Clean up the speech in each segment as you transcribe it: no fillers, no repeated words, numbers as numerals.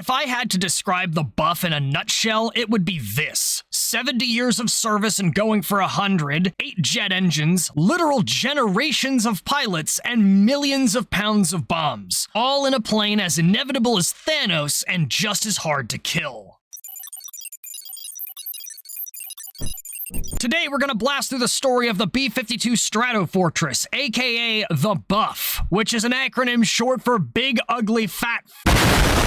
If I had to describe the buff in a nutshell, it would be this. 70 years of service and going for 100, 8 jet engines, literal generations of pilots, and millions of pounds of bombs. All in a plane as inevitable as Thanos and just as hard to kill. Today, we're gonna blast through the story of the B-52 Stratofortress, aka the Buff, which is an acronym short for Big Ugly Fat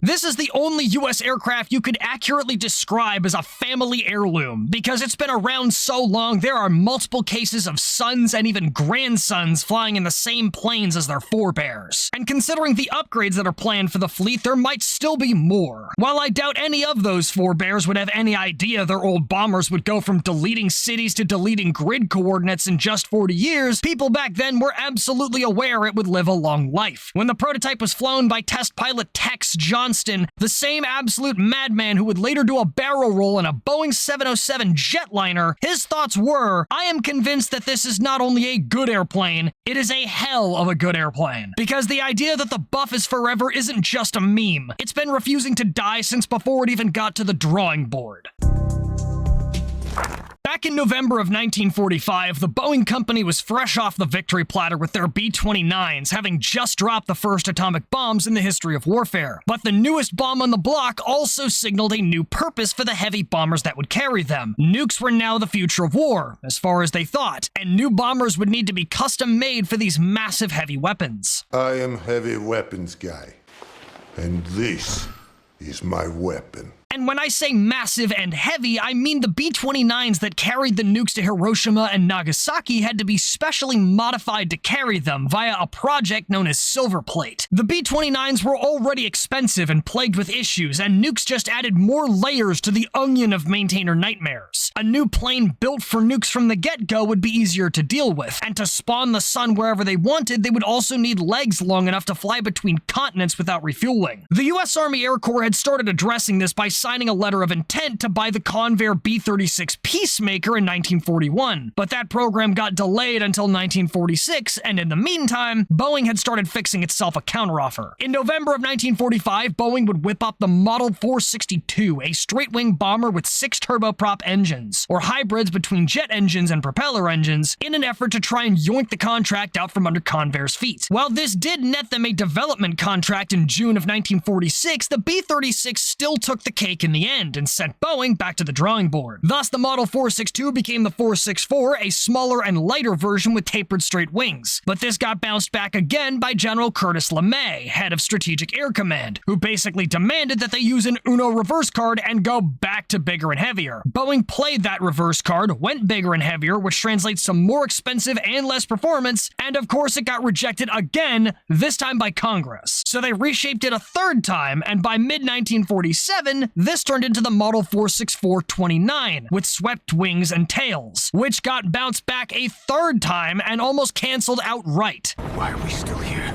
This is the only US aircraft you could accurately describe as a family heirloom. Because it's been around so long, there are multiple cases of sons and even grandsons flying in the same planes as their forebears. And considering the upgrades that are planned for the fleet, there might still be more. While I doubt any of those forebears would have any idea their old bombers would go from deleting cities to deleting grid coordinates in just 40 years, people back then were absolutely aware it would live a long life. When the prototype was flown by test pilot Tex Johnston, the same absolute madman who would later do a barrel roll in a Boeing 707 jetliner, his thoughts were, I am convinced that this is not only a good airplane, it is a hell of a good airplane. Because the idea that the Buff is forever isn't just a meme. It's been refusing to die since before it even got to the drawing board. Back in November of 1945, the Boeing company was fresh off the victory platter with their B-29s, having just dropped the first atomic bombs in the history of warfare. But the newest bomb on the block also signaled a new purpose for the heavy bombers that would carry them. Nukes were now the future of war, as far as they thought, and new bombers would need to be custom-made for these massive heavy weapons. I am heavy weapons guy, and this is my weapon. And when I say massive and heavy, I mean the B-29s that carried the nukes to Hiroshima and Nagasaki had to be specially modified to carry them via a project known as Silver Plate. The B-29s were already expensive and plagued with issues, and nukes just added more layers to the onion of maintainer nightmares. A new plane built for nukes from the get-go would be easier to deal with, and to spawn the sun wherever they wanted, they would also need legs long enough to fly between continents without refueling. The US Army Air Corps had started addressing this by signing a letter of intent to buy the Convair B-36 Peacemaker in 1941, but that program got delayed until 1946, and in the meantime, Boeing had started fixing itself a counteroffer. In November of 1945, Boeing would whip up the Model 462, a straight-wing bomber with 6 turboprop engines, or hybrids between jet engines and propeller engines, in an effort to try and yoink the contract out from under Convair's feet. While this did net them a development contract in June of 1946, the B-36 still took the cake in the end and sent Boeing back to the drawing board. Thus, the Model 462 became the 464, a smaller and lighter version with tapered straight wings. But this got bounced back again by General Curtis LeMay, head of Strategic Air Command, who basically demanded that they use an Uno reverse card and go back to bigger and heavier. Boeing played that reverse card, went bigger and heavier, which translates to more expensive and less performance, and of course it got rejected again, this time by Congress. So they reshaped it a third time, and by mid-1947, this turned into the Model 464-29 with swept wings and tails, which got bounced back a third time and almost canceled outright. Why are we still here?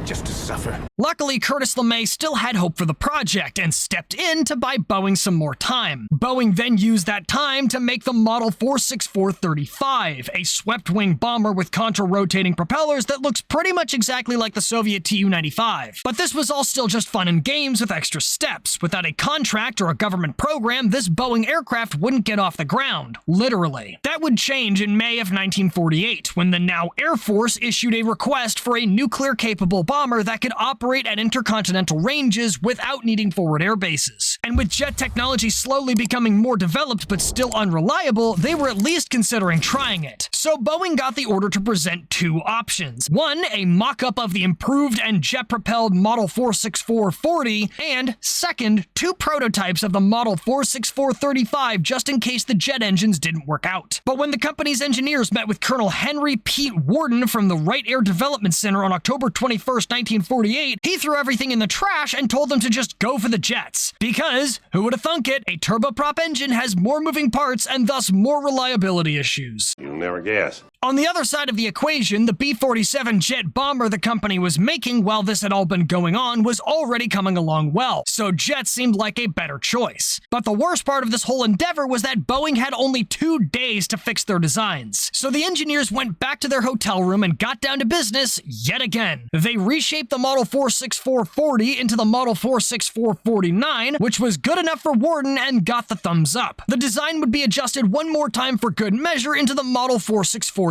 Just to suffer. Luckily, Curtis LeMay still had hope for the project and stepped in to buy Boeing some more time. Boeing then used that time to make the Model 464-35, a swept-wing bomber with contra-rotating propellers that looks pretty much exactly like the Soviet Tu-95. But this was all still just fun and games with extra steps. Without a contract or a government program, this Boeing aircraft wouldn't get off the ground, literally. That would change in May of 1948, when the now Air Force issued a request for a nuclear-capable bomber that could operate at intercontinental ranges without needing forward air bases. And with jet technology slowly becoming more developed but still unreliable, they were at least considering trying it. So Boeing got the order to present 2 options. One, a mock-up of the improved and jet-propelled Model 464-40, and second, 2 prototypes of the Model 464-35 just in case the jet engines didn't work out. But when the company's engineers met with Colonel Henry Pete Worden from the Wright Air Development Center on October 21st, 1948, he threw everything in the trash and told them to just go for the jets. Because, who would have thunk it, a turboprop engine has more moving parts and thus more reliability issues. You'll never guess. On the other side of the equation, the B-47 jet bomber the company was making while this had all been going on was already coming along well, so jets seemed like a better choice. But the worst part of this whole endeavor was that Boeing had only 2 days to fix their designs. So the engineers went back to their hotel room and got down to business yet again. They reshaped the Model 46440 into the Model 46449, which was good enough for Warden and got the thumbs up. The design would be adjusted one more time for good measure into the Model 46467,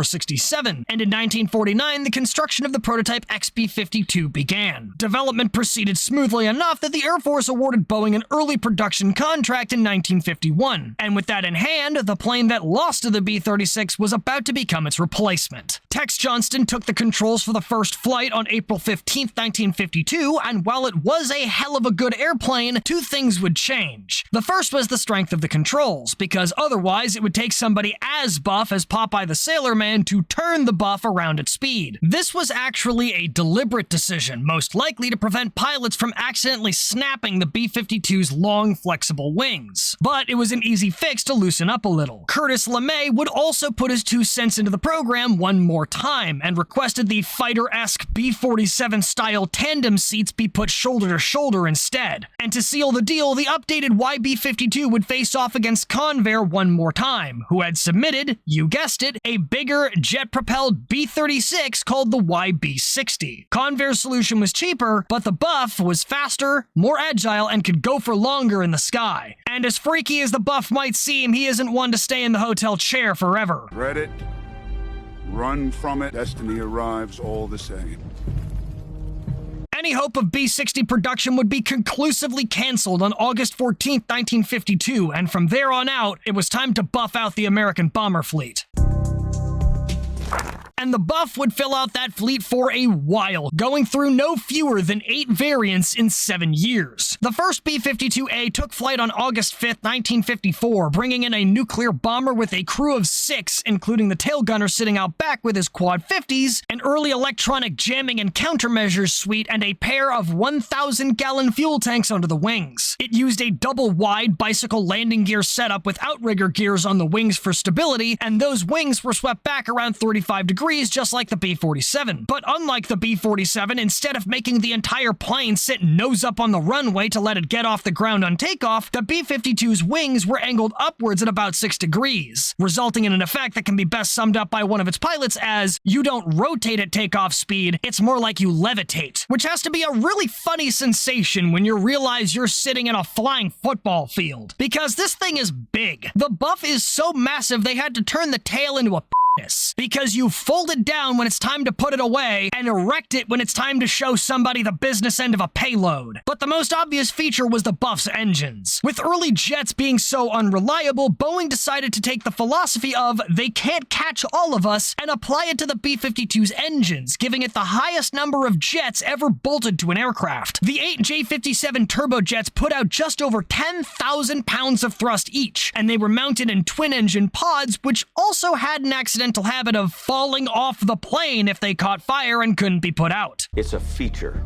and in 1949 the construction of the prototype XB-52 began. Development proceeded smoothly enough that the Air Force awarded Boeing an early production contract in 1951, and with that in hand, the plane that lost to the B-36 was about to become its replacement. Tex Johnston took the controls for the first flight on April 15, 1952, and while it was a hell of a good airplane, 2 things would change. The first was the strength of the controls, because otherwise it would take somebody as buff as Popeye the Sailor Man to turn the buff around at speed. This was actually a deliberate decision, most likely to prevent pilots from accidentally snapping the B-52's long, flexible wings. But it was an easy fix to loosen up a little. Curtis LeMay would also put his 2 cents into the program one more time and requested the fighter-esque B-47 style tandem seats be put shoulder to shoulder instead. And to seal the deal, the updated YB-52 would face off against Convair one more time, who had submitted, you guessed it, a bigger jet-propelled B-36 called the YB-60. Convair's solution was cheaper, but the buff was faster, more agile, and could go for longer in the sky. And as freaky as the buff might seem, he isn't one to stay in the hotel chair forever. Dread it, run from it, destiny arrives all the same. Any hope of B-60 production would be conclusively canceled on August 14, 1952, and from there on out, it was time to buff out the American bomber fleet. And the buff would fill out that fleet for a while, going through no fewer than 8 variants in 7 years. The first B-52A took flight on August 5, 1954, bringing in a nuclear bomber with a crew of 6, including the tail gunner sitting out back with his quad 50s, an early electronic jamming and countermeasures suite, and a pair of 1,000-gallon fuel tanks under the wings. It used a double-wide bicycle landing gear setup with outrigger gears on the wings for stability, and those wings were swept back around 35 degrees just like the B-47. But unlike the B-47, instead of making the entire plane sit nose up on the runway to let it get off the ground on takeoff, the B-52's wings were angled upwards at about 6 degrees, resulting in an effect that can be best summed up by one of its pilots as, you don't rotate at takeoff speed, it's more like you levitate, which has to be a really funny sensation when you realize you're sitting in a flying football field. Because this thing is big. The buff is so massive they had to turn the tail into a because you fold it down when it's time to put it away and erect it when it's time to show somebody the business end of a payload. But the most obvious feature was the buff's engines. With early jets being so unreliable, Boeing decided to take the philosophy of they can't catch all of us and apply it to the B-52's engines, giving it the highest number of jets ever bolted to an aircraft. The 8 J-57 turbojets put out just over 10,000 pounds of thrust each, and they were mounted in twin-engine pods, which also had an accidental habit of falling off the plane if they caught fire and couldn't be put out. It's a feature,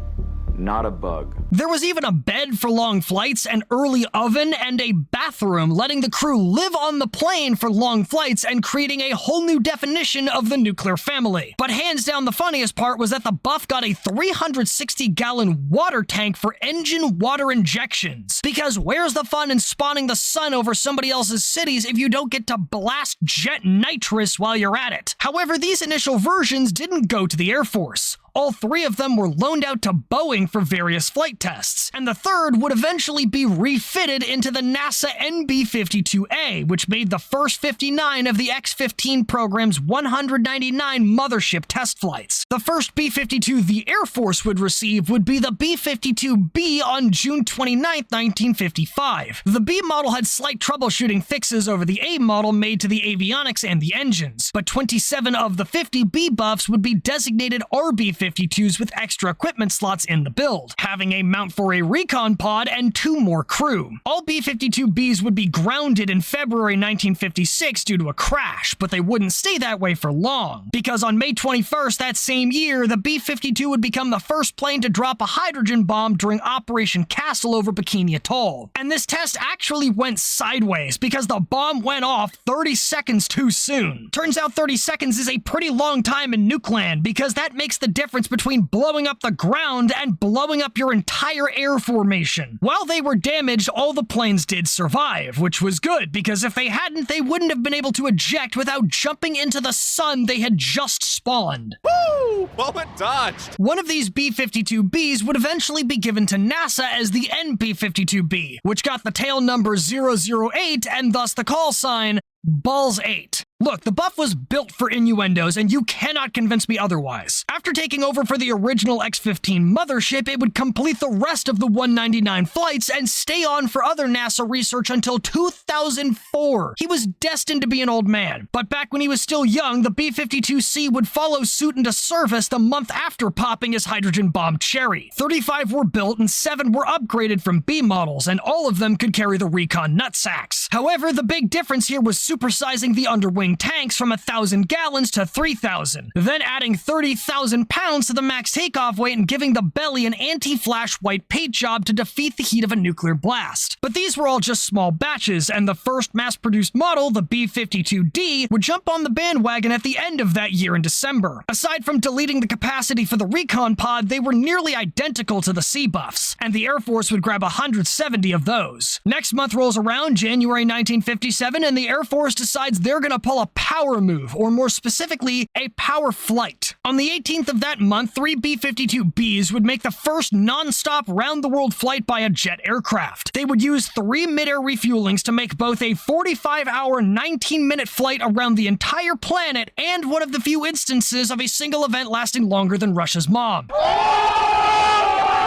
not a bug. There was even a bed for long flights, an early oven, and a bathroom, letting the crew live on the plane for long flights and creating a whole new definition of the nuclear family. But hands down the funniest part was that the buff got a 360-gallon water tank for engine water injections. Because where's the fun in spawning the sun over somebody else's cities if you don't get to blast jet nitrous while you're at it? However, these initial versions didn't go to the Air Force. All 3 of them were loaned out to Boeing for various flight tests, and the third would eventually be refitted into the NASA NB-52A, which made the first 59 of the X-15 program's 199 mothership test flights. The first B-52 the Air Force would receive would be the B-52B on June 29, 1955. The B model had slight troubleshooting fixes over the A model made to the avionics and the engines, but 27 of the 50 B buffs would be designated RB-52 B-52s with extra equipment slots in the build, having a mount for a recon pod and 2 more crew. All B-52Bs would be grounded in February 1956 due to a crash, but they wouldn't stay that way for long, because on May 21st that same year, the B-52 would become the first plane to drop a hydrogen bomb during Operation Castle over Bikini Atoll. And this test actually went sideways because the bomb went off 30 seconds too soon. Turns out 30 seconds is a pretty long time in nuke land, because that makes the difference between blowing up the ground and blowing up your entire air formation. While they were damaged, all the planes did survive, which was good, because if they hadn't, they wouldn't have been able to eject without jumping into the sun they had just spawned. Woo! Moment dodged! One of these B-52Bs would eventually be given to NASA as the NB-52B, which got the tail number 008 and thus the call sign Balls 8. Look, the buff was built for innuendos, and you cannot convince me otherwise. After taking over for the original X-15 mothership, it would complete the rest of the 199 flights and stay on for other NASA research until 2004. He was destined to be an old man, but back when he was still young, the B-52C would follow suit into service the month after popping his hydrogen bomb cherry. 35 were built and 7 were upgraded from B models, and all of them could carry the recon nutsacks. However, the big difference here was supersizing the underwing tanks from 1,000 gallons to 3,000, then adding 30,000 pounds to the max takeoff weight and giving the belly an anti-flash white paint job to defeat the heat of a nuclear blast. But these were all just small batches, and the first mass-produced model, the B-52D, would jump on the bandwagon at the end of that year in December. Aside from deleting the capacity for the recon pod, they were nearly identical to the C-buffs, and the Air Force would grab 170 of those. Next month rolls around, January 1957, and the Air Force decides they're gonna pull a power move, or more specifically, a power flight. On the 18th of that month, 3 B-52Bs would make the first non-stop round-the-world flight by a jet aircraft. They would use 3 mid-air refuelings to make both a 45-hour, 19-minute flight around the entire planet and one of the few instances of a single event lasting longer than Russia's mob.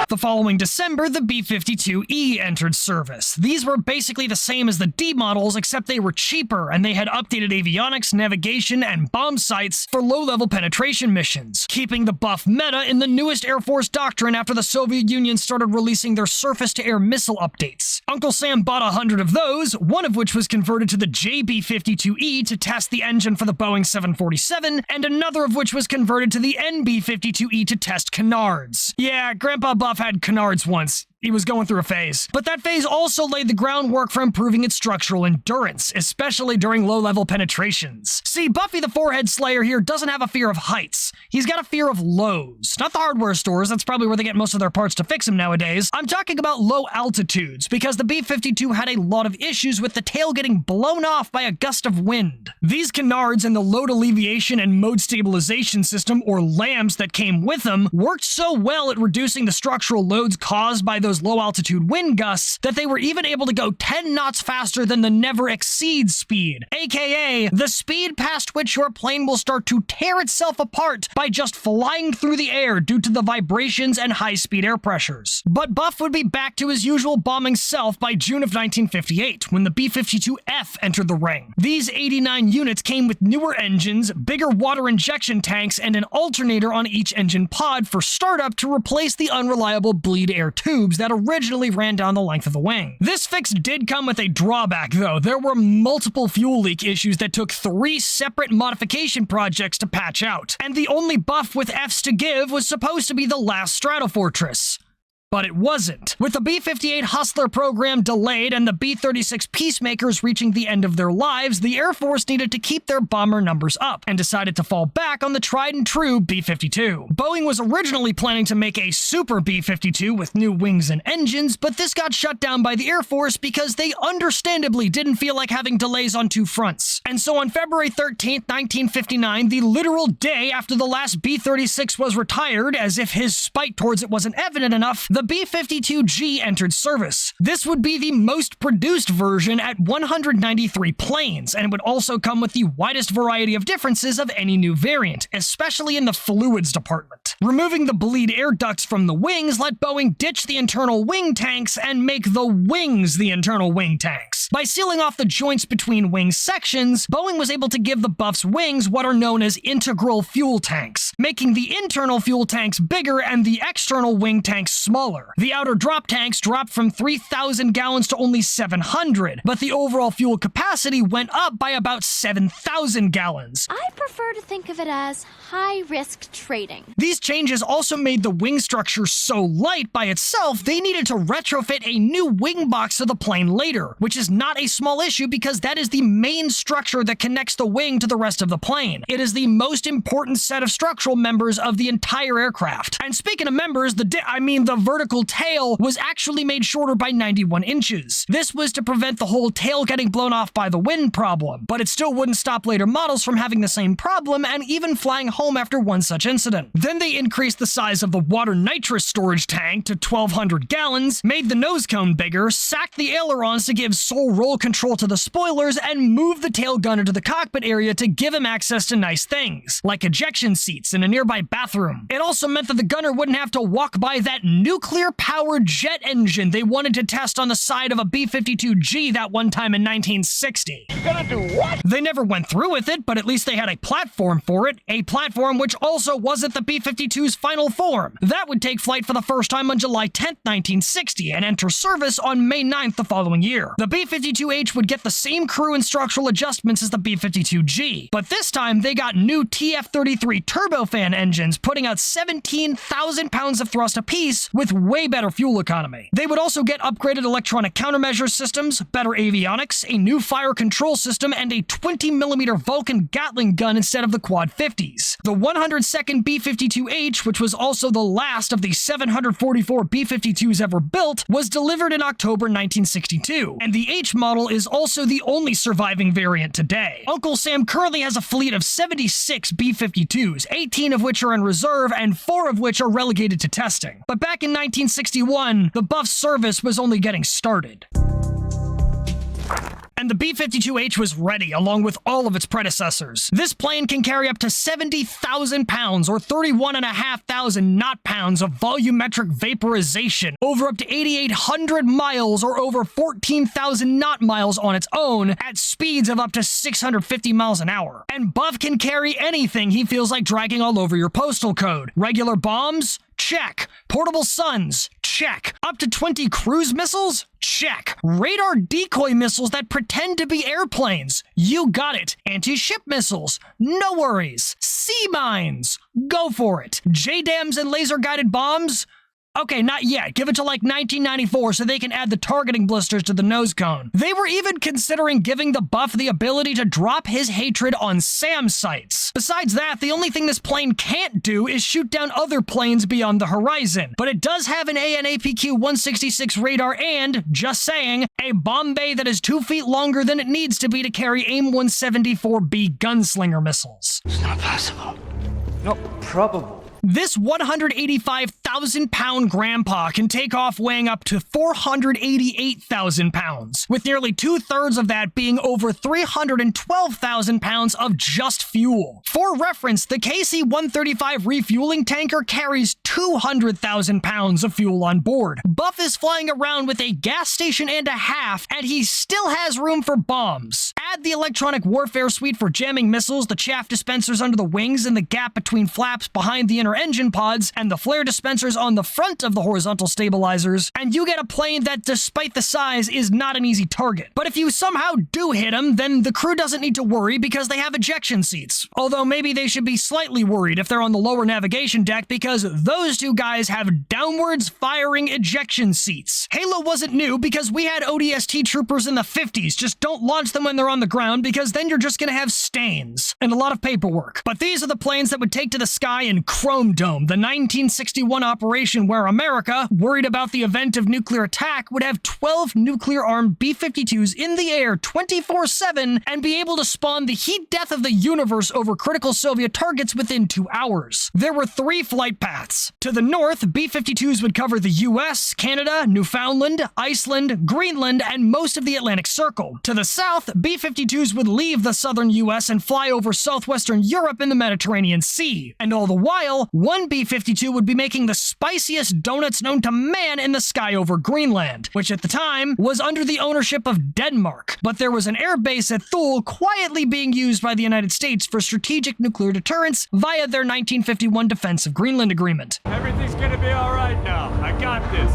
The following December, the B-52E entered service. These were basically the same as the D models, except they were cheaper, and they had updated avionics, navigation, and bomb sights for low-level penetration missions, keeping the buff meta in the newest Air Force doctrine after the Soviet Union started releasing their surface-to-air missile updates. Uncle Sam bought 100 of those, one of which was converted to the JB-52E to test the engine for the Boeing 747, and another of which was converted to the NB-52E to test canards. Yeah, Grandpa Buff had canards once. He was going through a phase. But that phase also laid the groundwork for improving its structural endurance, especially during low-level penetrations. See, Buffy the Forehead Slayer here doesn't have a fear of heights. He's got a fear of lows. Not the hardware stores, that's probably where they get most of their parts to fix him nowadays. I'm talking about low altitudes, because the B-52 had a lot of issues with the tail getting blown off by a gust of wind. These canards and the load alleviation and mode stabilization system, or LAMS, that came with them worked so well at reducing the structural loads caused by those low-altitude wind gusts that they were even able to go 10 knots faster than the never-exceed speed, aka the speed past which your plane will start to tear itself apart by just flying through the air due to the vibrations and high-speed air pressures. But Buff would be back to his usual bombing self by June of 1958, when the B-52F entered the ring. These 89 units came with newer engines, bigger water injection tanks, and an alternator on each engine pod for startup to replace the unreliable bleed air tubes that originally ran down the length of the wing. This fix did come with a drawback, though. There were multiple fuel leak issues that took 3 separate modification projects to patch out, and the only buff with Fs to give was supposed to be the last Stratofortress. But it wasn't. With the B-58 Hustler program delayed and the B-36 Peacemakers reaching the end of their lives, the Air Force needed to keep their bomber numbers up and decided to fall back on the tried-and-true B-52. Boeing was originally planning to make a Super B-52 with new wings and engines, but this got shut down by the Air Force because they understandably didn't feel like having delays on 2 fronts. And so on February 13th, 1959, the literal day after the last B-36 was retired, as if his spite towards it wasn't evident enough, the B-52G entered service. This would be the most produced version at 193 planes, and it would also come with the widest variety of differences of any new variant, especially in the fluids department. Removing the bleed air ducts from the wings let Boeing ditch the internal wing tanks and make the wings the internal wing tanks. By sealing off the joints between wing sections, Boeing was able to give the Buff's wings what are known as integral fuel tanks, making the internal fuel tanks bigger and the external wing tanks smaller. The outer drop tanks dropped from 3,000 gallons to only 700, but the overall fuel capacity went up by about 7,000 gallons. I prefer to think of it as high-risk trading. These changes also made the wing structure so light by itself, they needed to retrofit a new wing box to the plane later, which is not a small issue because that is the main structure that connects the wing to the rest of the plane. It is the most important set of structural members of the entire aircraft. And speaking of members, the vertical tail was actually made shorter by 91 inches. This was to prevent the whole tail getting blown off by the wind problem, but it still wouldn't stop later models from having the same problem and even flying home after one such incident. Then they increased the size of the water nitrous storage tank to 1,200 gallons, made the nose cone bigger, sacked the ailerons to give sole roll control to the spoilers, and moved the tail gunner to the cockpit area to give him access to nice things, like ejection seats in a nearby bathroom. It also meant that the gunner wouldn't have to walk by that nuclear-powered jet engine they wanted to test on the side of a B-52G that one time in 1960. You gonna do what? They never went through with it, but at least they had a platform for it, a platform which also wasn't the B-52's final form. That would take flight for the first time on July 10th, 1960, and enter service on May 9th the following year. The B-52H would get the same crew and structural adjustments as the B-52G, but this time they got new TF-33 turbofan engines, putting out 17,000 pounds of thrust apiece with way better fuel economy. They would also get upgraded electronic countermeasure systems, better avionics, a new fire control system, and a 20mm Vulcan Gatling gun instead of the Quad 50s. The 102nd B-52H, which was also the last of the 744 B-52s ever built, was delivered in October 1962, and the H model is also the only surviving variant today. Uncle Sam currently has a fleet of 76 B-52s, 18 of which are in reserve and 4 of which are relegated to testing. But back in 1961, the Buff service was only getting started. And the B-52H was ready, along with all of its predecessors. This plane can carry up to 70,000 pounds, or 31,500 knot-pounds of volumetric vaporization, over up to 8,800 miles, or over 14,000 knot-miles on its own, at speeds of up to 650 miles an hour. And Buff can carry anything he feels like dragging all over your postal code. Regular bombs? Check. Portable suns? Check. Up to 20 cruise missiles? Check. Radar decoy missiles that pretend to be airplanes? You got it. Anti-ship missiles? No worries. Sea mines? Go for it. JDAMs and laser-guided bombs? Okay, not yet. Give it to like 1994 so they can add the targeting blisters to the nose cone. They were even considering giving the Buff the ability to drop his hatred on SAM sites. Besides that, the only thing this plane can't do is shoot down other planes beyond the horizon. But it does have an AN/APQ-166 radar and, just saying, a bomb bay that is 2 feet longer than it needs to be to carry AIM-174B gunslinger missiles. It's not possible. Not probable. This 185,000-pound grandpa can take off weighing up to 488,000 pounds, with nearly 2/3 of that being over 312,000 pounds of just fuel. For reference, the KC-135 refueling tanker carries 200,000 pounds of fuel on board. Buff is flying around with a gas station and a half, and he still has room for bombs. Add the electronic warfare suite for jamming missiles, the chaff dispensers under the wings and the gap between flaps behind the inner engine pods, and the flare dispensers on the front of the horizontal stabilizers, and you get a plane that, despite the size, is not an easy target. But if you somehow do hit him, then the crew doesn't need to worry because they have ejection seats. Although maybe they should be slightly worried if they're on the lower navigation deck because those two guys have downwards firing ejection seats. Halo wasn't new because we had ODST troopers in the 50s. Just don't launch them when they're on the ground because then you're just gonna have stains and a lot of paperwork. But these are the planes that would take to the sky in Chrome Dome, the 1961 operation where America, worried about the event of nuclear attack, would have 12 nuclear-armed B-52s in the air 24/7 and be able to spawn the heat death of the universe over critical Soviet targets within 2 hours. There were 3 flight paths. To the north, B-52s would cover the US, Canada, Newfoundland, Iceland, Greenland, and most of the Atlantic Circle. To the south, B-52s would leave the southern US and fly over southwestern Europe in the Mediterranean Sea. And all the while, Meanwhile, one B-52 would be making the spiciest donuts known to man in the sky over Greenland, which at the time was under the ownership of Denmark. But there was an airbase at Thule quietly being used by the United States for strategic nuclear deterrence via their 1951 Defense of Greenland Agreement. Everything's gonna be alright now. I got this.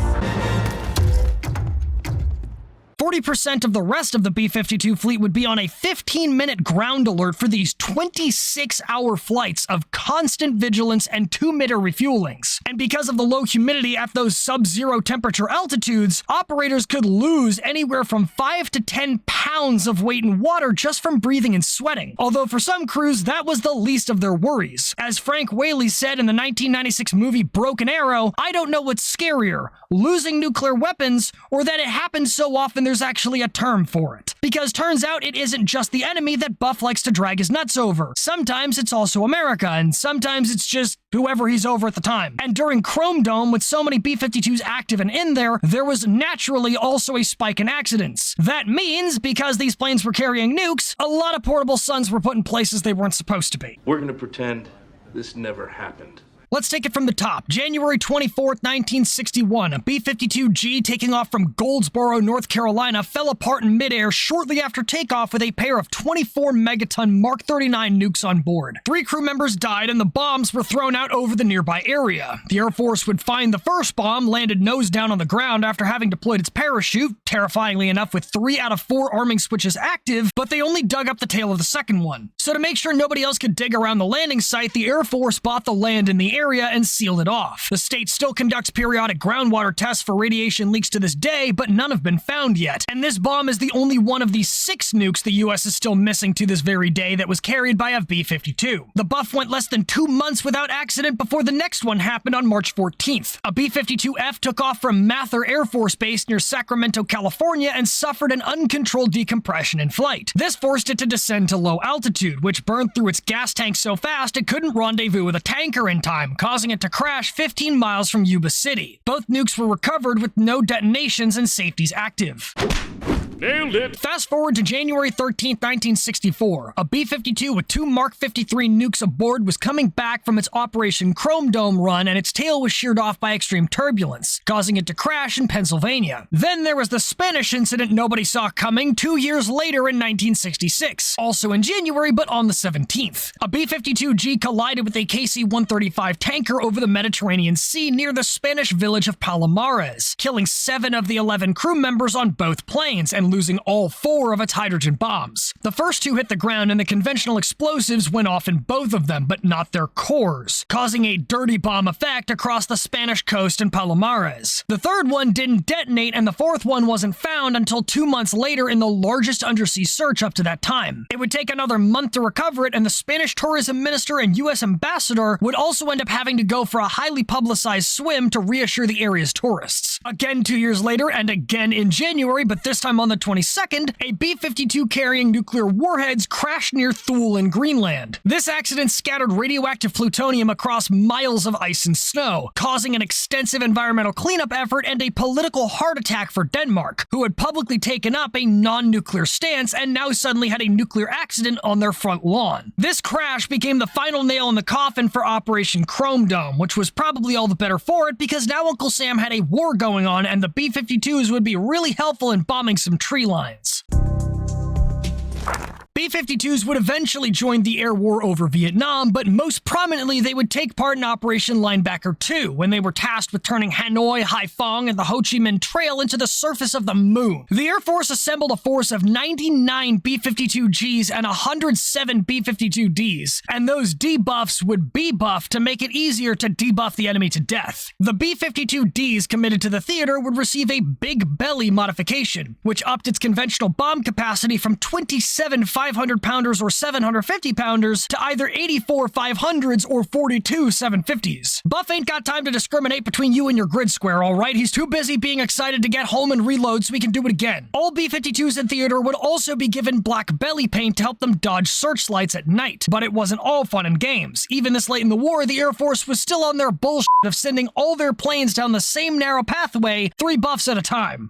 40% of the rest of the B-52 fleet would be on a 15-minute ground alert for these 26-hour flights of constant vigilance and 2-minute refuelings. And because of the low humidity at those sub-zero temperature altitudes, operators could lose anywhere from 5 to 10 pounds of weight in water just from breathing and sweating. Although for some crews, that was the least of their worries. As Frank Whaley said in the 1996 movie Broken Arrow, "I don't know what's scarier, losing nuclear weapons or that it happens so often there's actually a term for it." Because turns out it isn't just the enemy that Buff likes to drag his nuts over. Sometimes it's also America, and sometimes it's just whoever he's over at the time. And during Chrome Dome, with so many B-52s active and in there was naturally also a spike in accidents. That means, because these planes were carrying nukes, a lot of portable suns were put in places they weren't supposed to be. We're gonna pretend this never happened. Let's take it from the top. January 24th, 1961, a B-52G taking off from Goldsboro, North Carolina, fell apart in midair shortly after takeoff with a pair of 24 megaton Mark 39 nukes on board. 3 crew members died and the bombs were thrown out over the nearby area. The Air Force would find the first bomb landed nose down on the ground after having deployed its parachute, terrifyingly enough with 3 out of 4 arming switches active, but they only dug up the tail of the second one. So to make sure nobody else could dig around the landing site, the Air Force bought the land in the area and sealed it off. The state still conducts periodic groundwater tests for radiation leaks to this day, but none have been found yet. And this bomb is the only one of the 6 nukes the US is still missing to this very day that was carried by a B-52. The Buff went less than 2 months without accident before the next one happened on March 14th. A B-52F took off from Mather Air Force Base near Sacramento, California, and suffered an uncontrolled decompression in flight. This forced it to descend to low altitude, which burned through its gas tank so fast it couldn't rendezvous with a tanker in time, causing it to crash 15 miles from Yuba City. Both nukes were recovered with no detonations and safeties active. Nailed it! Fast forward to January 13th, 1964. A B-52 with 2 Mark 53 nukes aboard was coming back from its Operation Chrome Dome run, and its tail was sheared off by extreme turbulence, causing it to crash in Pennsylvania. Then there was the Spanish incident nobody saw coming 2 years later in 1966, also in January but on the 17th. A B-52G collided with a KC-135 tanker over the Mediterranean Sea near the Spanish village of Palomares, killing 7 of the 11 crew members on both planes and losing all 4 of its hydrogen bombs. The first 2 hit the ground and the conventional explosives went off in both of them, but not their cores, causing a dirty bomb effect across the Spanish coast and Palomares. The third one didn't detonate and the fourth one wasn't found until 2 months later in the largest undersea search up to that time. It would take another month to recover it, and the Spanish tourism minister and US ambassador would also end up having to go for a highly publicized swim to reassure the area's tourists. Again 2 years later and again in January, but this time on the 22nd, a B-52 carrying nuclear warheads crashed near Thule in Greenland. This accident scattered radioactive plutonium across miles of ice and snow, causing an extensive environmental cleanup effort and a political heart attack for Denmark, who had publicly taken up a non-nuclear stance and now suddenly had a nuclear accident on their front lawn. This crash became the final nail in the coffin for Operation Chrome Dome, which was probably all the better for it because now Uncle Sam had a war going on and the B-52s would be really helpful in bombing some tree lines. B-52s would eventually join the air war over Vietnam, but most prominently they would take part in Operation Linebacker 2, when they were tasked with turning Hanoi, Haiphong, and the Ho Chi Minh Trail into the surface of the moon. The Air Force assembled a force of 99 B-52Gs and 107 B-52Ds, and those debuffs would be buffed to make it easier to debuff the enemy to death. The B-52Ds committed to the theater would receive a big belly modification, which upped its conventional bomb capacity from 27 500-pounders or 750-pounders to either 84 500s or 42 750s. Buff ain't got time to discriminate between you and your grid square, alright? He's too busy being excited to get home and reload so he can do it again. All B-52s in theater would also be given black belly paint to help them dodge searchlights at night. But it wasn't all fun and games. Even this late in the war, the Air Force was still on their bullshit of sending all their planes down the same narrow pathway, 3 buffs at a time.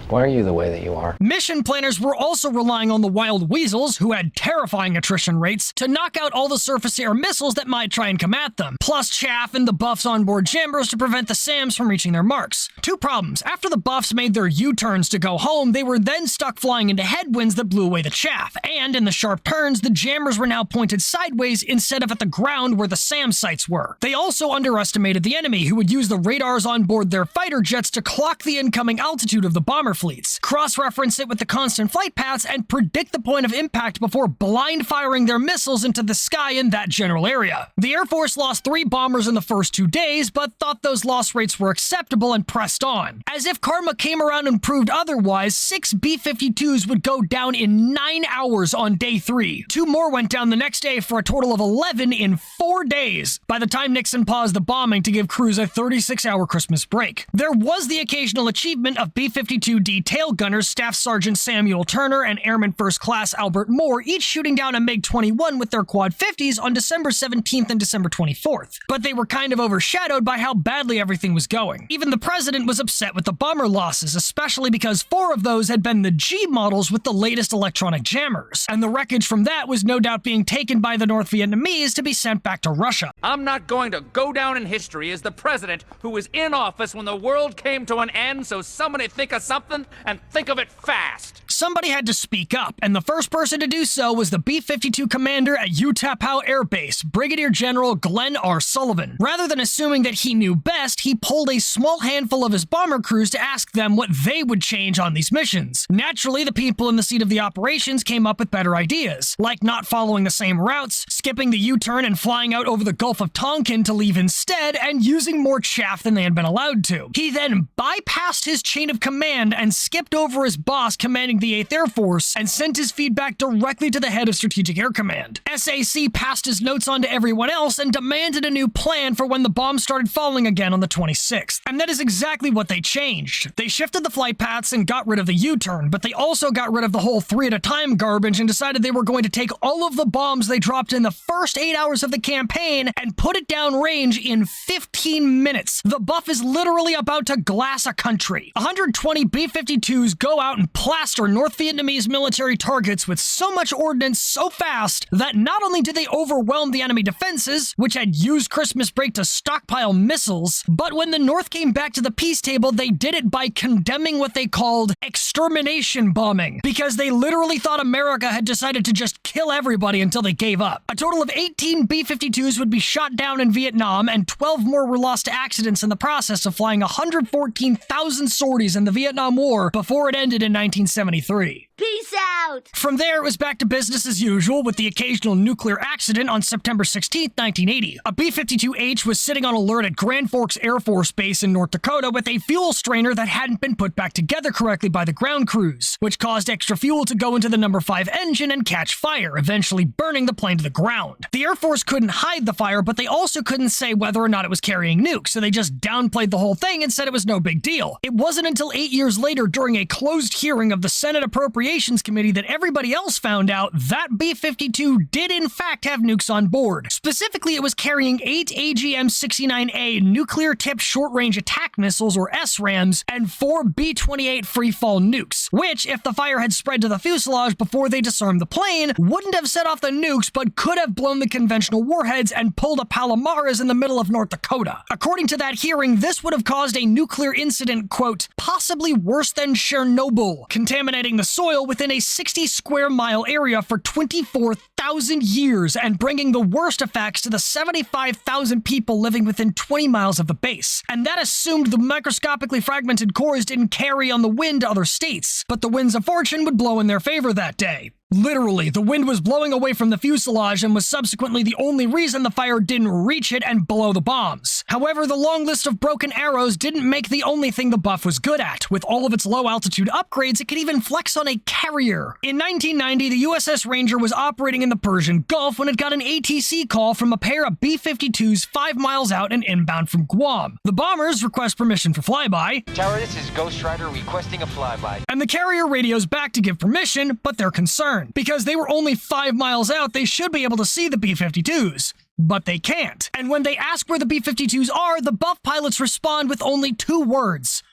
Why are you the way that you are? Mission planners were also relying on the wild weasels, who had terrifying attrition rates, to knock out all the surface-to-air missiles that might try and come at them, plus chaff and the buffs onboard jammers to prevent the SAMs from reaching their marks. Two problems. After the buffs made their U-turns to go home, they were then stuck flying into headwinds that blew away the chaff, and in the sharp turns, the jammers were now pointed sideways instead of at the ground where the SAM sites were. They also underestimated the enemy, who would use the radars on board their fighter jets to clock the incoming altitude of the bomber fleets, cross-reference it with the constant flight paths, and predict the point of impact before blind firing their missiles into the sky in that general area. The Air Force lost 3 bombers in the first 2 days, but thought those loss rates were acceptable and pressed on. As if karma came around and proved otherwise, 6 B-52s would go down in 9 hours on day 3. 2 more went down the next day for a total of 11 in 4 days, by the time Nixon paused the bombing to give crews a 36-hour Christmas break. There was the occasional achievement of B-52D tail gunners Staff Sergeant Samuel Turner and Airman First Class Albert Moore each shooting down a MiG-21 with their Quad 50s on December 17th and December 24th. But they were kind of overshadowed by how badly everything was going. Even the president was upset with the bomber losses, especially because 4 of those had been the G models with the latest electronic jammers, and the wreckage from that was no doubt being taken by the North Vietnamese to be sent back to Russia. I'm not going to go down in history as the president who was in office when the world came to an end, so somebody think of something and think of it fast. Somebody had to speak up, and the first person to do so was the B-52 commander at Utapao Air Base, Brigadier General Glenn R. Sullivan. Rather than assuming that he knew best, he pulled a small handful of his bomber crews to ask them what they would change on these missions. Naturally, the people in the seat of the operations came up with better ideas, like not following the same routes, skipping the U-turn and flying out over the Gulf of Tonkin to leave instead, and using more chaff than they had been allowed to. He then bypassed his chain of command and skipped over his boss commanding the 8th Air Force and sent his feedback directly to the head of Strategic Air Command. SAC passed his notes on to everyone else and demanded a new plan for when the bombs started falling again on the 26th. And that is exactly what they changed. They shifted the flight paths and got rid of the U-turn, but they also got rid of the whole 3 at a time garbage and decided they were going to take all of the bombs they dropped in the first 8 hours of the campaign and put it down range in 15 minutes. The buff is literally about to glass a country. 120 B-52s go out and plaster North Vietnamese military targets with so much ordnance so fast that not only did they overwhelm the enemy defenses, which had used Christmas break to stockpile missiles, but when the North came back to the peace table, they did it by condemning what they called extermination bombing, because they literally thought America had decided to just kill everybody until they gave up. A total of 18 B-52s would be shot down in Vietnam, and 12 more were lost to accidents in the process of flying 114,000 sorties in the Vietnam War before it ended in 1973. Peace out! From there, it was back to business as usual, with the occasional nuclear accident on September 16, 1980. A B-52H was sitting on alert at Grand Forks Air Force Base in North Dakota with a fuel strainer that hadn't been put back together correctly by the ground crews, which caused extra fuel to go into the No. 5 engine and catch fire, eventually burning the plane to the ground. The Air Force couldn't hide the fire, but they also couldn't say whether or not it was carrying nukes, so they just downplayed the whole thing and said it was no big deal. It wasn't until 8 years later, during a closed hearing of the Senate Appropriations Committee, that everybody else found out that B-52 did in fact have nukes on board. Specifically, it was carrying 8 AGM-69A nuclear-tipped short-range attack missiles, or SRAMs, and 4 B-28 free-fall nukes, which, if the fire had spread to the fuselage before they disarmed the plane, wouldn't have set off the nukes, but could have blown the conventional warheads and pulled a Palomares in the middle of North Dakota. According to that hearing, this would have caused a nuclear incident, quote, possibly worse than Chernobyl, contaminating the soil within a 60-square-mile area for 24,000 years and bringing the worst effects to the 75,000 people living within 20 miles of the base. And that assumed the microscopically fragmented cores didn't carry on the wind to other states, but the winds of fortune would blow in their favor that day. Literally, the wind was blowing away from the fuselage and was subsequently the only reason the fire didn't reach it and blow the bombs. However, the long list of broken arrows didn't make the only thing the buff was good at. With all of its low-altitude upgrades, it could even flex on a carrier. In 1990, the USS Ranger was operating in the Persian Gulf when it got an ATC call from a pair of B-52s 5 miles out and inbound from Guam. The bombers request permission for flyby. Tower, this is Ghost Rider requesting a flyby. And the carrier radios back to give permission, but they're concerned. Because they were only 5 miles out, they should be able to see the B-52s. But they can't. And when they ask where the B-52s are, the buff pilots respond with only 2 words.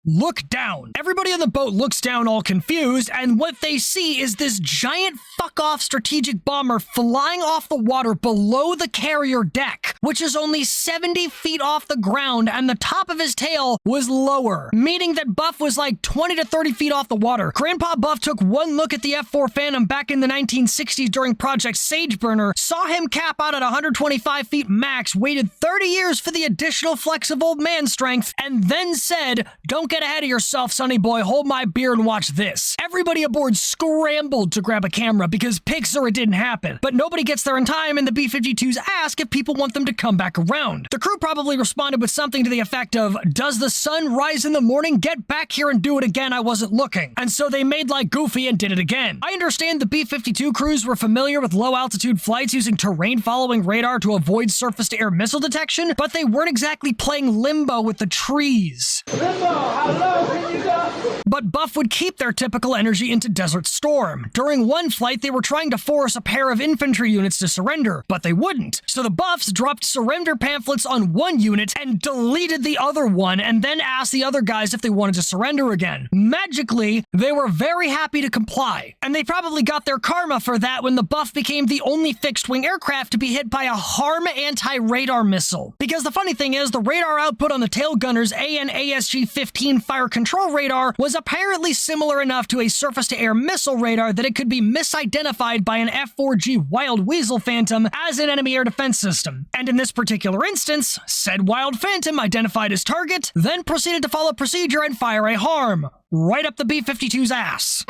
look down. Everybody on the boat looks down all confused, and what they see is this giant fuck-off strategic bomber flying off the water below the carrier deck, which is only 70 feet off the ground, and the top of his tail was lower, meaning that Buff was like 20 to 30 feet off the water. Grandpa Buff took one look at the F-4 Phantom back in the 1960s during Project Sageburner, saw him cap out at 125 feet max, waited 30 years for the additional flex of old man strength, and then said, "Don't get ahead of yourself, sonny boy, hold my beer and watch this." Everybody aboard scrambled to grab a camera because pics or it didn't happen, but nobody gets there in time, and the B-52s ask if people want them to come back around. The crew probably responded with something to the effect of, "Does the sun rise in the morning? Get back here and do it again, I wasn't looking." And so they made like Goofy and did it again. I understand the B-52 crews were familiar with low-altitude flights using terrain-following radar to avoid surface-to-air missile detection, but they weren't exactly playing limbo with the trees. But Buff would keep their typical energy into Desert Storm. During one flight, they were trying to force a pair of infantry units to surrender, but they wouldn't. So the Buffs dropped surrender pamphlets on one unit and deleted the other one, and then asked the other guys if they wanted to surrender again. Magically, they were very happy to comply, and they probably got their karma for that when the Buff became the only fixed-wing aircraft to be hit by a HARM anti-radar missile. Because the funny thing is, the radar output on the tail gunner's AN/ASG-15 fire control radar was apparently similar enough to a surface-to-air missile radar that it could be misidentified by an F-4G Wild Weasel Phantom as an enemy air defense system. And in this particular instance, said Wild Phantom identified his target, then proceeded to follow procedure and fire a HARM right up the B-52's ass.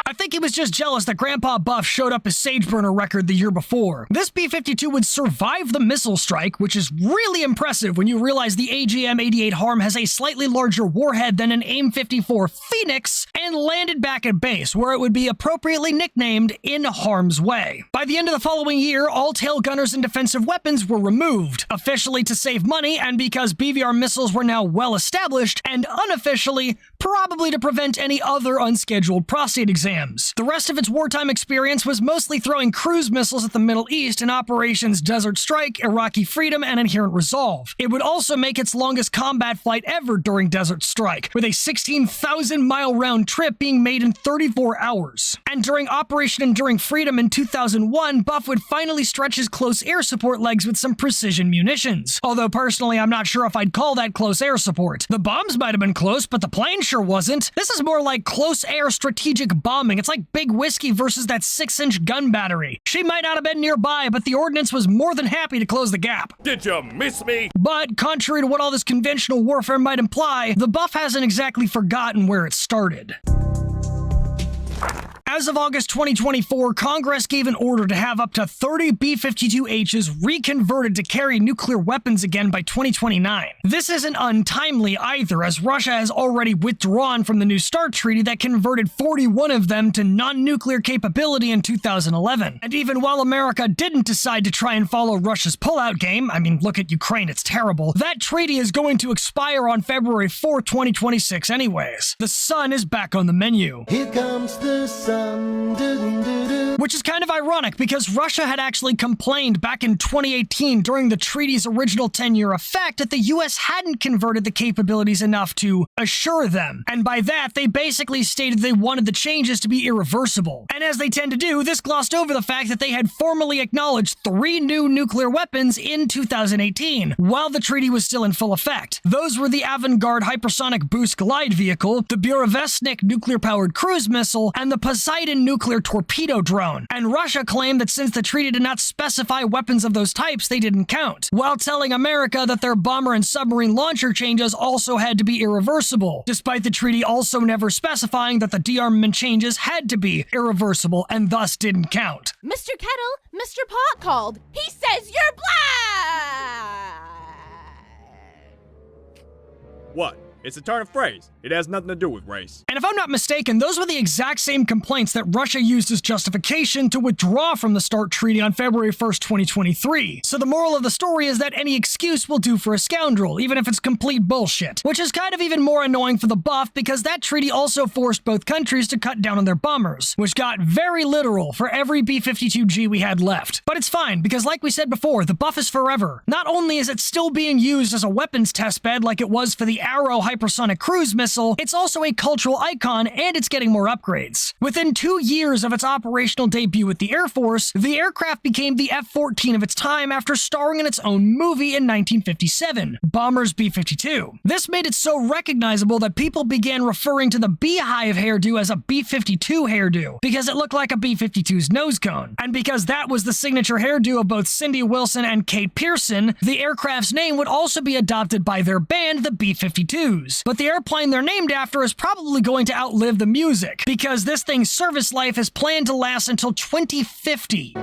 I think he was just jealous that Grandpa Buff showed up his Sageburner record the year before. This B-52 would survive the missile strike, which is really impressive when you realize the AGM-88 HARM has a slightly larger warhead than an AIM-54 Phoenix, and landed back at base, where it would be appropriately nicknamed In Harm's Way. By the end of the following year, all tail gunners and defensive weapons were removed, officially to save money and because BVR missiles were now well established, and unofficially, probably to prevent any other unscheduled prostate exams. The rest of its wartime experience was mostly throwing cruise missiles at the Middle East in Operations Desert Strike, Iraqi Freedom, and Inherent Resolve. It would also make its longest combat flight ever during Desert Strike, with a 16,000-mile round trip being made in 34 hours. And during Operation Enduring Freedom in 2001, Buff would finally stretch his close air support legs with some precision munitions. Although personally, I'm not sure if I'd call that close air support. The bombs might have been close, but the plane sure wasn't. This is more like close air strategic bombing. It's like Big Whiskey versus that 6-inch gun battery. She might not have been nearby, but the ordnance was more than happy to close the gap. Did you miss me? But contrary to what all this conventional warfare might imply, the Buff hasn't exactly forgotten where it started. As of August 2024, Congress gave an order to have up to 30 B-52Hs reconverted to carry nuclear weapons again by 2029. This isn't untimely either, as Russia has already withdrawn from the New START treaty that converted 41 of them to non-nuclear capability in 2011. And even while America didn't decide to try and follow Russia's pullout game, I mean, look at Ukraine, it's terrible, that treaty is going to expire on February 4, 2026 anyways. The sun is back on the menu. Here comes the sun. Which is kind of ironic because Russia had actually complained back in 2018 during the treaty's original 10-year effect that the US hadn't converted the capabilities enough to assure them. And by that, they basically stated they wanted the changes to be irreversible. And as they tend to do, this glossed over the fact that they had formally acknowledged 3 new nuclear weapons in 2018, while the treaty was still in full effect. Those were the Avangard Hypersonic Boost Glide Vehicle, the Burevestnik nuclear-powered cruise missile, and the Poseidon nuclear torpedo drone. And Russia claimed that since the treaty did not specify weapons of those types, they didn't count, while telling America that their bomber and submarine launcher changes also had to be irreversible, despite the treaty also never specifying that the dearmament changes had to be irreversible and thus didn't count. Mr. Kettle, Mr. Pot called. He says you're black! What? It's a turn of phrase. It has nothing to do with race. And if I'm not mistaken, those were the exact same complaints that Russia used as justification to withdraw from the START Treaty on February 1st, 2023. So the moral of the story is that any excuse will do for a scoundrel, even if it's complete bullshit. Which is kind of even more annoying for the buff because that treaty also forced both countries to cut down on their bombers, which got very literal for every B-52G we had left. But it's fine, because like we said before, the buff is forever. Not only is it still being used as a weapons testbed like it was for the Arrow hypersonic cruise missile, it's also a cultural icon and it's getting more upgrades. Within 2 years of its operational debut with the Air Force, the aircraft became the F-14 of its time after starring in its own movie in 1957, Bomber's B-52. This made it so recognizable that people began referring to the beehive hairdo as a B-52 hairdo, because it looked like a B-52's nose cone. And because that was the signature hairdo of both Cindy Wilson and Kate Pearson, the aircraft's name would also be adopted by their band, the B-52s. But the airplane they're named after is probably going to outlive the music, because this thing's service life is planned to last until 2050.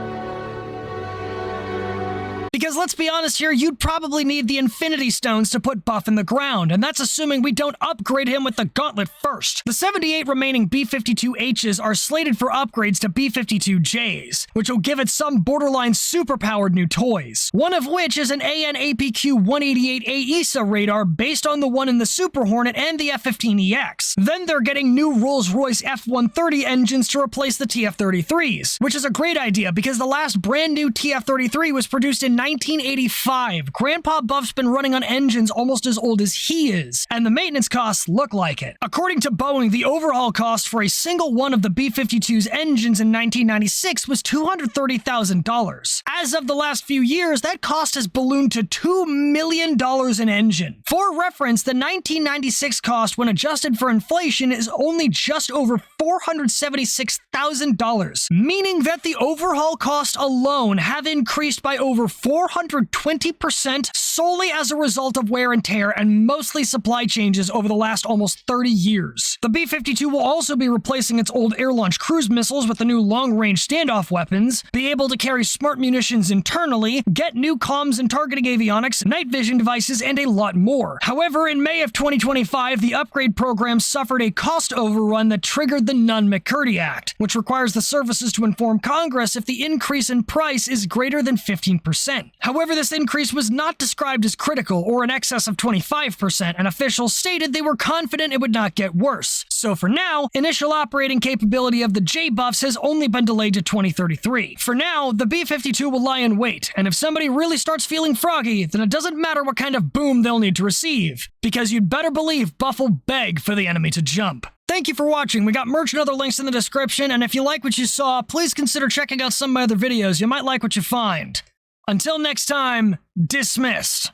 Because let's be honest here, you'd probably need the Infinity Stones to put Buff in the ground, and that's assuming we don't upgrade him with the Gauntlet first. The 78 remaining B-52Hs are slated for upgrades to B-52Js, which will give it some borderline superpowered new toys. One of which is an AN/APQ-188 AESA radar based on the one in the Super Hornet and the F-15EX. Then they're getting new Rolls-Royce F-130 engines to replace the TF-33s, which is a great idea because the last brand new TF-33 was produced in 1985. Grandpa Buff's been running on engines almost as old as he is, and the maintenance costs look like it. According to Boeing, the overhaul cost for a single one of the B-52's engines in 1996 was $230,000. As of the last few years, that cost has ballooned to $2 million an engine. For reference, the 1996 cost when adjusted for inflation is only just over $476,000, meaning that the overhaul costs alone have increased by over 420% solely as a result of wear and tear and mostly supply changes over the last almost 30 years. The B-52 will also be replacing its old air-launched cruise missiles with the new long-range standoff weapons, be able to carry smart munitions internally, get new comms and targeting avionics, night vision devices, and a lot more. However, in May of 2025, the upgrade program suffered a cost overrun that triggered the Nunn-McCurdy Act, which requires the services to inform Congress if the increase in price is greater than 15%. However, this increase was not described as critical or in excess of 25%, and officials stated they were confident it would not get worse. So for now, initial operating capability of the J-Buffs has only been delayed to 2033. For now, the B-52 will lie in wait, and if somebody really starts feeling froggy, then it doesn't matter what kind of boom they'll need to receive, because you'd better believe Buff will beg for the enemy to jump. Thank you for watching. We got merch and other links in the description, and if you like what you saw, please consider checking out some of my other videos. You might like what you find. Until next time, dismissed.